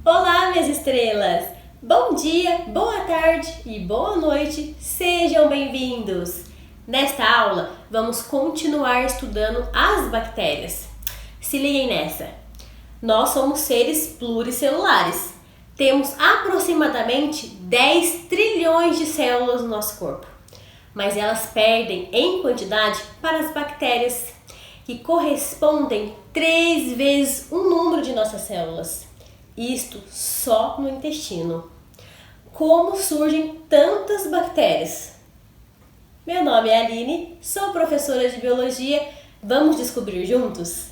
Olá, minhas estrelas! Bom dia, boa tarde e boa noite, sejam bem-vindos! Nesta aula, vamos continuar estudando as bactérias. Se liguem nessa! Nós somos seres pluricelulares. Temos aproximadamente 10 trilhões de células no nosso corpo, mas elas perdem em quantidade para as bactérias, que correspondem 3 vezes o número de nossas células. Isto só no intestino. Como surgem tantas bactérias? Meu nome é Aline, sou professora de biologia. Vamos descobrir juntos?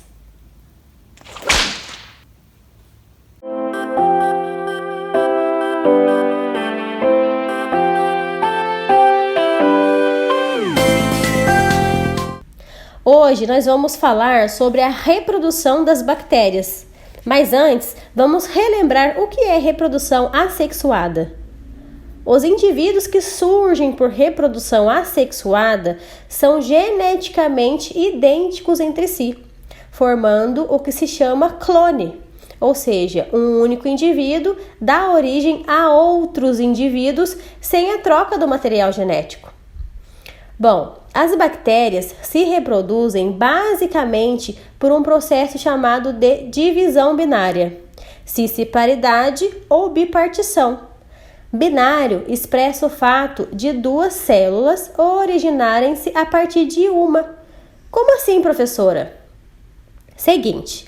Hoje nós vamos falar sobre a reprodução das bactérias. Mas antes, vamos relembrar o que é reprodução assexuada. Os indivíduos que surgem por reprodução assexuada são geneticamente idênticos entre si, formando o que se chama clone, ou seja, um único indivíduo dá origem a outros indivíduos sem a troca do material genético. Bom, as bactérias se reproduzem basicamente por um processo chamado de divisão binária, cisparidade ou bipartição. Binário expressa o fato de duas células originarem-se a partir de uma. Como assim, professora? Seguinte,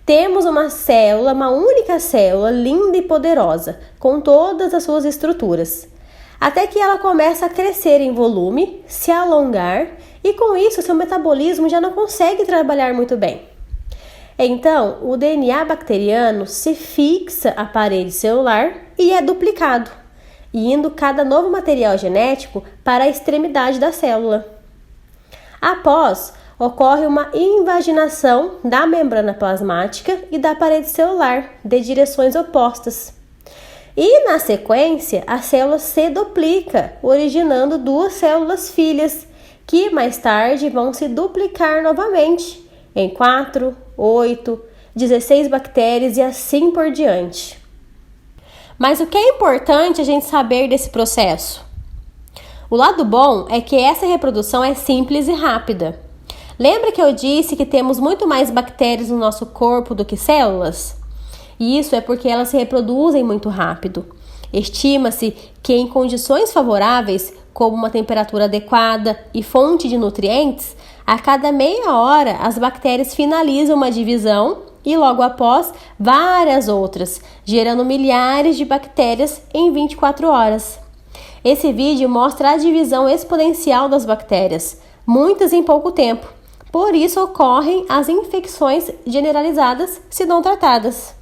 temos uma única célula linda e poderosa, com todas as suas estruturas, até que ela começa a crescer em volume, se alongar e com isso seu metabolismo já não consegue trabalhar muito bem. Então, o DNA bacteriano se fixa à parede celular e é duplicado, indo cada novo material genético para a extremidade da célula. Após, ocorre uma invaginação da membrana plasmática e da parede celular, de direções opostas. E, na sequência, a célula se duplica, originando duas células filhas, que mais tarde vão se duplicar novamente em 4, 8, 16 bactérias e assim por diante. Mas o que é importante a gente saber desse processo? O lado bom é que essa reprodução é simples e rápida. Lembra que eu disse que temos muito mais bactérias no nosso corpo do que células? E isso é porque elas se reproduzem muito rápido. Estima-se que em condições favoráveis, como uma temperatura adequada e fonte de nutrientes, a cada meia hora as bactérias finalizam uma divisão e logo após várias outras, gerando milhares de bactérias em 24 horas. Esse vídeo mostra a divisão exponencial das bactérias, muitas em pouco tempo. Por isso ocorrem as infecções generalizadas se não tratadas.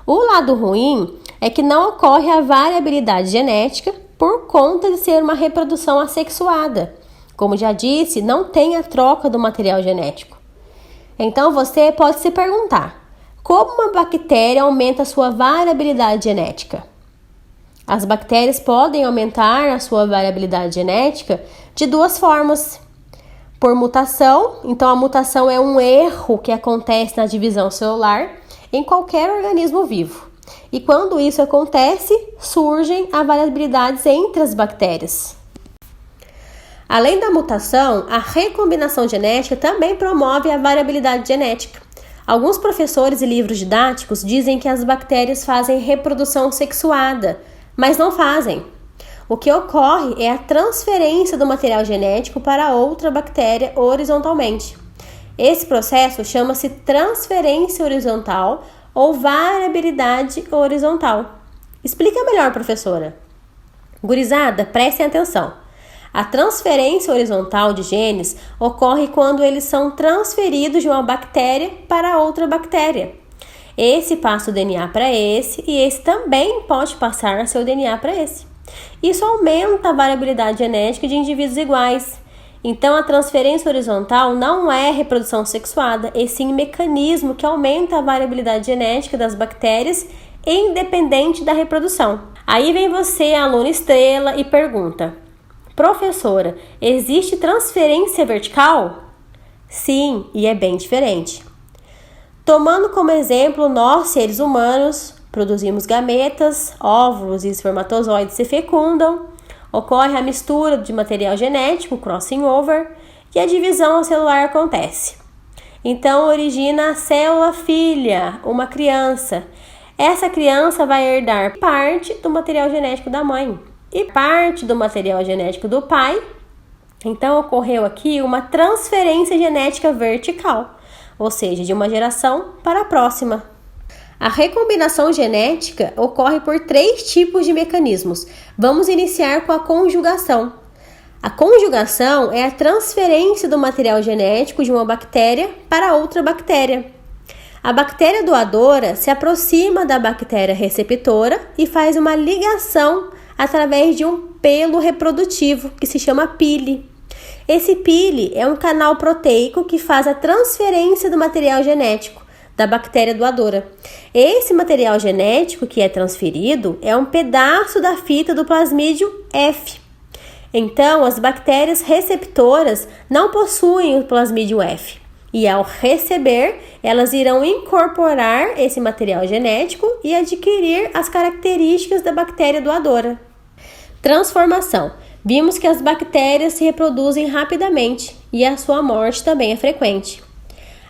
O lado ruim é que não ocorre a variabilidade genética por conta de ser uma reprodução assexuada. Como já disse, não tem a troca do material genético. Então você pode se perguntar, como uma bactéria aumenta a sua variabilidade genética? As bactérias podem aumentar a sua variabilidade genética de duas formas. Por mutação, então a mutação é um erro que acontece na divisão celular em qualquer organismo vivo. E quando isso acontece, surgem as variabilidades entre as bactérias. Além da mutação, a recombinação genética também promove a variabilidade genética. Alguns professores e livros didáticos dizem que as bactérias fazem reprodução sexuada, mas não fazem. O que ocorre é a transferência do material genético para outra bactéria horizontalmente. Esse processo chama-se transferência horizontal ou variabilidade horizontal. Explica melhor, professora. Gurizada, prestem atenção. A transferência horizontal de genes ocorre quando eles são transferidos de uma bactéria para outra bactéria. Esse passa o DNA para esse e esse também pode passar seu DNA para esse. Isso aumenta a variabilidade genética de indivíduos iguais. Então, a transferência horizontal não é reprodução sexuada, e sim um mecanismo que aumenta a variabilidade genética das bactérias independente da reprodução. Aí vem você, aluna estrela, e pergunta: professora, existe transferência vertical? Sim, e é bem diferente. Tomando como exemplo nós, seres humanos, produzimos gametas, óvulos e espermatozoides se fecundam, ocorre a mistura de material genético, crossing over, e a divisão celular acontece. Então origina a célula filha, uma criança. Essa criança vai herdar parte do material genético da mãe e parte do material genético do pai. Então ocorreu aqui uma transferência genética vertical, ou seja, de uma geração para a próxima. A recombinação genética ocorre por 3 tipos de mecanismos. Vamos iniciar com a conjugação. A conjugação é a transferência do material genético de uma bactéria para outra bactéria. A bactéria doadora se aproxima da bactéria receptora e faz uma ligação através de um pelo reprodutivo, que se chama pile. Esse pile é um canal proteico que faz a transferência do material genético da bactéria doadora. Esse material genético que é transferido é um pedaço da fita do plasmídio F. Então, as bactérias receptoras não possuem o plasmídio F. E ao receber, elas irão incorporar esse material genético e adquirir as características da bactéria doadora. Transformação. Vimos que as bactérias se reproduzem rapidamente e a sua morte também é frequente.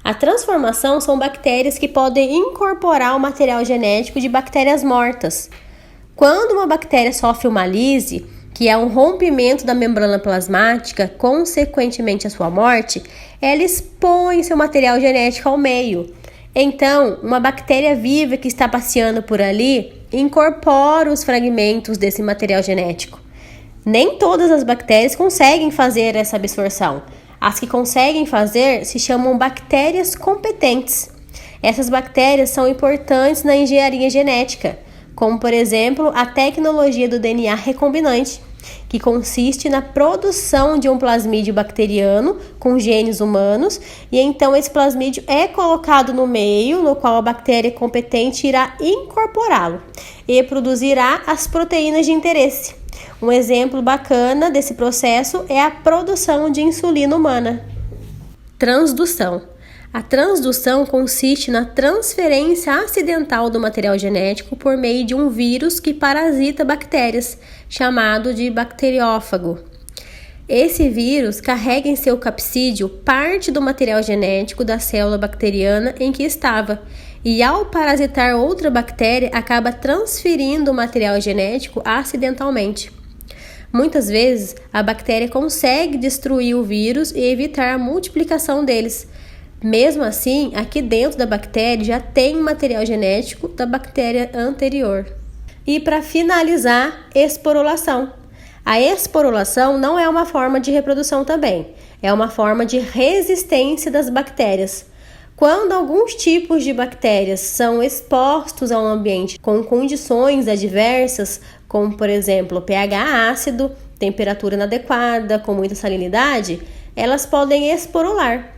A transformação são bactérias que podem incorporar o material genético de bactérias mortas. Quando uma bactéria sofre uma lise, que é um rompimento da membrana plasmática, consequentemente a sua morte, ela expõe seu material genético ao meio. Então, uma bactéria viva que está passeando por ali incorpora os fragmentos desse material genético. Nem todas as bactérias conseguem fazer essa absorção. As que conseguem fazer se chamam bactérias competentes. Essas bactérias são importantes na engenharia genética, como, por exemplo, a tecnologia do DNA recombinante, que consiste na produção de um plasmídio bacteriano com genes humanos, e então esse plasmídio é colocado no meio no qual a bactéria competente irá incorporá-lo e produzirá as proteínas de interesse. Um exemplo bacana desse processo é a produção de insulina humana. Transdução. A transdução consiste na transferência acidental do material genético por meio de um vírus que parasita bactérias, chamado de bacteriófago. Esse vírus carrega em seu capsídeo parte do material genético da célula bacteriana em que estava, e ao parasitar outra bactéria, acaba transferindo o material genético acidentalmente. Muitas vezes, a bactéria consegue destruir o vírus e evitar a multiplicação deles. Mesmo assim, aqui dentro da bactéria já tem material genético da bactéria anterior. E para finalizar, esporulação. A esporulação não é uma forma de reprodução também, é uma forma de resistência das bactérias. Quando alguns tipos de bactérias são expostos a um ambiente com condições adversas, como por exemplo pH ácido, temperatura inadequada, com muita salinidade, elas podem esporular.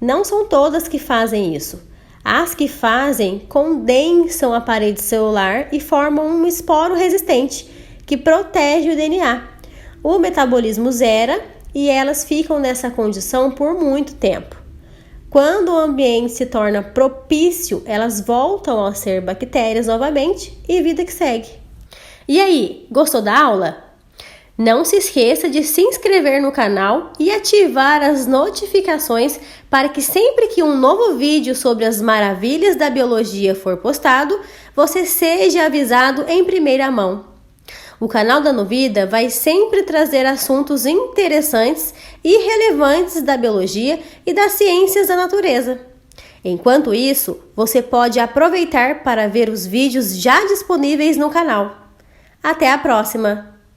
Não são todas que fazem isso. As que fazem condensam a parede celular e formam um esporo resistente, que protege o DNA. O metabolismo zera e elas ficam nessa condição por muito tempo. Quando o ambiente se torna propício, elas voltam a ser bactérias novamente e vida que segue. E aí, gostou da aula? Não se esqueça de se inscrever no canal e ativar as notificações para que sempre que um novo vídeo sobre as maravilhas da biologia for postado, você seja avisado em primeira mão. O canal da Nuvida vai sempre trazer assuntos interessantes e relevantes da biologia e das ciências da natureza. Enquanto isso, você pode aproveitar para ver os vídeos já disponíveis no canal. Até a próxima!